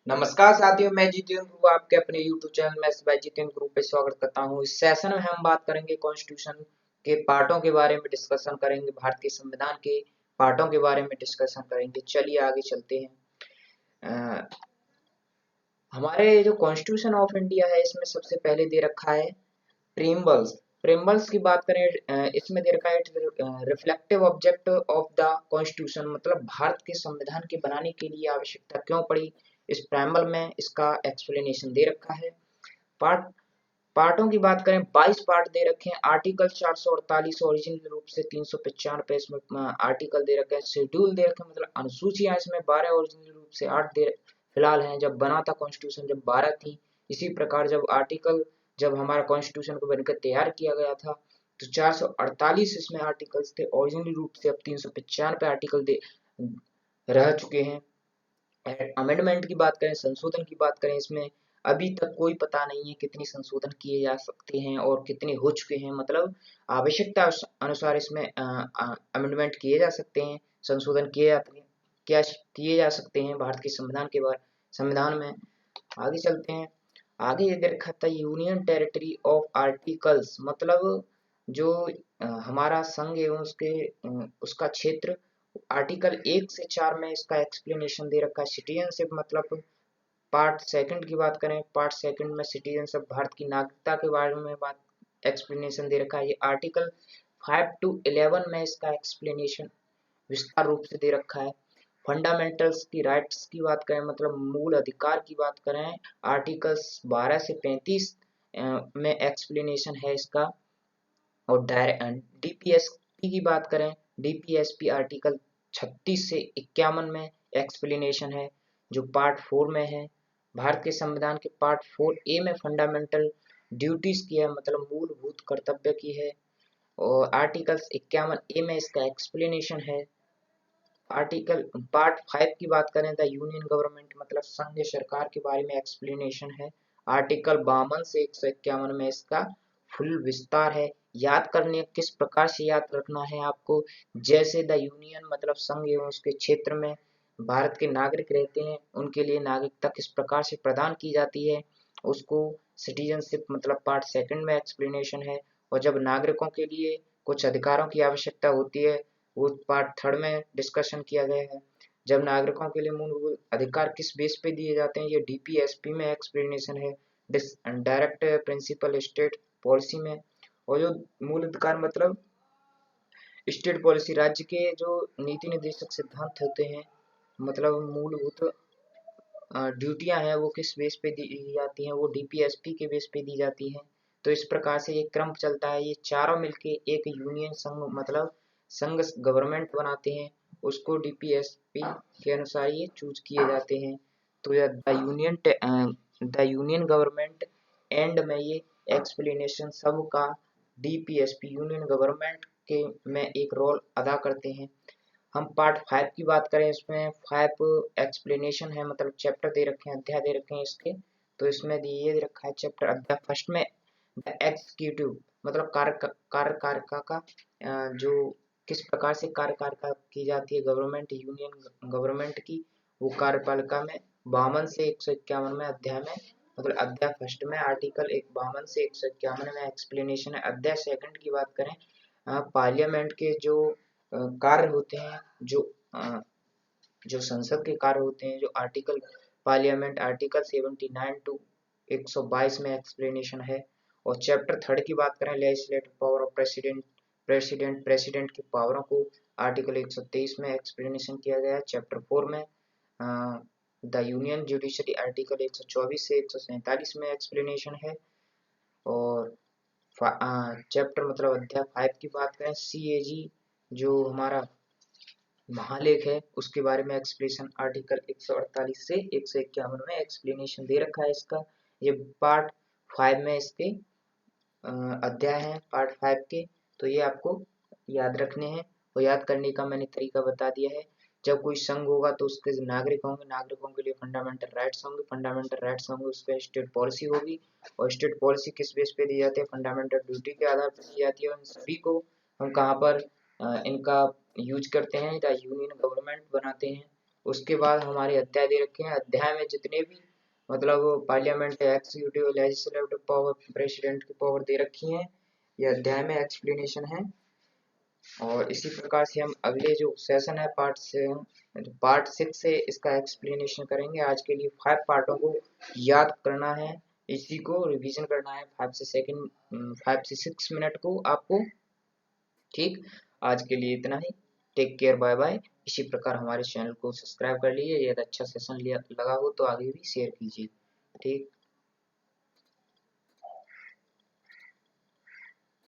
नमस्कार साथियों, मैं जितेंद्र गुरु आपके अपने YouTube चैनल में बाय जितेंद्र गुरु पे स्वागत करता हूं। इस सेशन में हम बात करेंगे कॉन्स्टिट्यूशन के पार्टों के बारे में डिस्कशन करेंगे, भारतीय संविधान के पार्टों के बारे में डिस्कशन करेंगे। चलिए आगे चलते हैं। हमारे जो कॉन्स्टिट्यूशन ऑफ इंडिया है इसमें सबसे पहले दे रखा है प्रीम्बल्स। प्रीम्बल्स की बात करें, इसमें दे रखा है reflective object of the constitution, मतलब भारत के संविधान के बनाने के लिए आवश्यकता क्यों पड़ी। इस प्रेम्बल में इसका एक्सप्लेनेशन दे रखा है। पार्टों की बात करें, 22 पार्ट दे रखे हैं। आर्टिकल 448 ओरिजिनल रूप से 395 इसमें आर्टिकल दे रखे हैं। शेड्यूल दे रखे हैं, मतलब अनुसूचियां इसमें 12 ओरिजिनल रूप से 8 दे फिलहाल हैं। जब बना था कॉन्स्टिट्यूशन जब 12 थी। इसी प्रकार जब हमारा कॉन्स्टिट्यूशन को बनकर तैयार किया गया था तो 448 इसमें आर्टिकल्स थे ओरिजिनल रूप से। अब 395 आर्टिकल रह चुके हैं। अमेंडमेंट की बात करें, संशोधन की बात करें, इसमें अभी तक कोई पता नहीं है कितनी संशोधन किए जा सकते हैं और कितने हो चुके हैं। मतलब आवश्यकता अनुसार इसमें अमेंडमेंट किए जा सकते हैं, संशोधन किए जा सकते हैं भारत के संविधान में। आगे चलते हैं। आगे ये देखा था यूनियन टेरिटरी ऑफ आर्टिकल्स, मतलब जो हमारा संघ एवं उसका क्षेत्र। आर्टिकल 1 से 4 में इसका एक्सप्लेनेशन दे रखा है। सिटीजनशिप, मतलब पार्ट सेकंड की बात करें, पार्ट सेकंड में सिटीजनशिप भारत की नागरिकता के बारे में बात एक्सप्लेनेशन दे रखा है। ये आर्टिकल 5 to 11 में इसका एक्सप्लेनेशन विस्तार रूप से दे रखा है। फंडामेंटल्स की राइट्स की बात करें, मतलब मूल अधिकार की बात करें, आर्टिकल्स 12 से 35 में एक्सप्लेनेशन है इसका। और डीपीएसपी की बात करें, डीपीएसपी आर्टिकल 36 से 51 में एक्सप्लेनेशन है जो पार्ट 4 में है। भारत के संविधान के पार्ट 4A में फंडामेंटल ड्यूटीज की है, मतलब मूलभूत कर्तव्य की है। और आर्टिकल 51A में इसका एक्सप्लेनेशन है। आर्टिकल पार्ट 5 की बात करें द यूनियन गवर्नमेंट, मतलब संघ सरकार के बारे में एक्सप्लेनेशन है। आर्टिकल 52 से 151 में इसका फुल विस्तार है। याद करने किस प्रकार से याद रखना है आपको, जैसे द यूनियन मतलब संघ एवं उसके क्षेत्र में भारत के नागरिक रहते हैं, उनके लिए नागरिकता किस प्रकार से प्रदान की जाती है, उसको सिटीजनशिप मतलब पार्ट सेकंड में एक्सप्लेनेशन है। और जब नागरिकों के लिए कुछ अधिकारों की आवश्यकता होती है वो पार्ट थर्ड में डिस्कशन किया गया है। जब नागरिकों के लिए मूलभूत अधिकार किस बेस पे दिए जाते हैं, ये डीपीएसपी में एक्सप्लेनेशन है। डायरेक्ट प्रिंसिपल स्टेट पॉलिसी में। और जो मूल अधिकार मतलब स्टेट पॉलिसी, राज्य के जो नीति निर्देशक सिद्धांत होते हैं, मतलब मूलभूत ड्यूटियां हैं वो किस बेस पे दी जाती हैं, वो डीपीएसपी के बेस पे दी जाती हैं। तो इस प्रकार से ये क्रम चलता है। ये चारों मिलके एक यूनियन संघ मतलब संघ गवर्नमेंट बनाते हैं, उसको डीपीएसपी के अनुसार ये चूज किए जाते हैं। तो यह द यूनियन गवर्नमेंट एंड में ये एक्सप्लेनेशन सब का डीपीएसपी यूनियन गवर्नमेंट के में एक रोल अदा करते हैं। हम पार्ट 5 की बात करें, इसमें 5 एक्सप्लेनेशन है, मतलब चैप्टर दे रखे हैं, अध्याय दे रखे हैं इसके। तो इसमें ये दे रखा है चैप्टर अध्याय फर्स्ट में द एग्जीक्यूटिव, मतलब कार्यकारिका का जो किस प्रकार से कार्यकारिका की जाती है गवर्नमेंट यूनियन गवर्नमेंट की, वो कार्यपालिका में 52 से 151 में अध्याय में, मतलब अध्याय फर्स्ट में आर्टिकल 52 से 151 में एक्सप्लेनेशन है। अध्याय सेकंड की बात करें, पार्लियामेंट के जो कार्य होते हैं, जो संसद के कार्य होते हैं, जो आर्टिकल पार्लियामेंट आर्टिकल 79 टू 122 में एक्सप्लेनेशन है। और चैप्टर थर्ड की बात करें, लेजिस्लेटिव पावर ऑफ प्रेसिडेंट की पावरों को आर्टिकल 123 में एक्सप्लेनेशन किया गया है। चैप्टर 4 में द यूनियन जुडिशरी आर्टिकल 124 से 147 में एक्सप्लेनेशन है। और चैप्टर मतलब अध्याय 5 की बात करें, सीएजी जो हमारा महालेख है उसके बारे में एक्सप्लेनेशन आर्टिकल 148 से 151 में एक्सप्लेनेशन दे रखा है इसका। ये पार्ट 5 में इसके अध्याय हैं पार्ट 5 के। तो ये आपको याद रखने हैं और याद करने का मैंने तरीका बता दिया है। जब कोई संघ होगा तो उसके नागरिक होंगे, नागरिकों के लिए फंडामेंटल राइट्स होंगे, फंडामेंटल राइट्स होंगे उस पर स्टेट पॉलिसी होगी। और स्टेट पॉलिसी किस बेस पे दी जाती है, फंडामेंटल ड्यूटी के आधार पर दी जाती है। और इन सभी को हम कहाँ पर इनका यूज करते हैं, द यूनियन गवर्नमेंट बनाते हैं, उसके बाद हमारे अध्याय दे रखे हैं। अध्याय में जितने भी मतलब parliament, executive, legislative power, president की पावर दे रखी हैं, ये अध्याय में एक्सप्लेनेशन है। और इसी प्रकार से हम अगले जो सेशन है पार्ट 6 से इसका एक्सप्लेनेशन करेंगे। आज के लिए 5 पार्टों को याद करना है, इसी को रिवीजन करना है 5 से 6 मिनट को आपको। ठीक, आज के लिए इतना ही। Take care, bye bye. इसी प्रकार हमारे चैनल को सब्सक्राइब कर लीजिए। यदि अच्छा सेशन लगा हो तो आगे भी शेयर कीजिए। ठीक।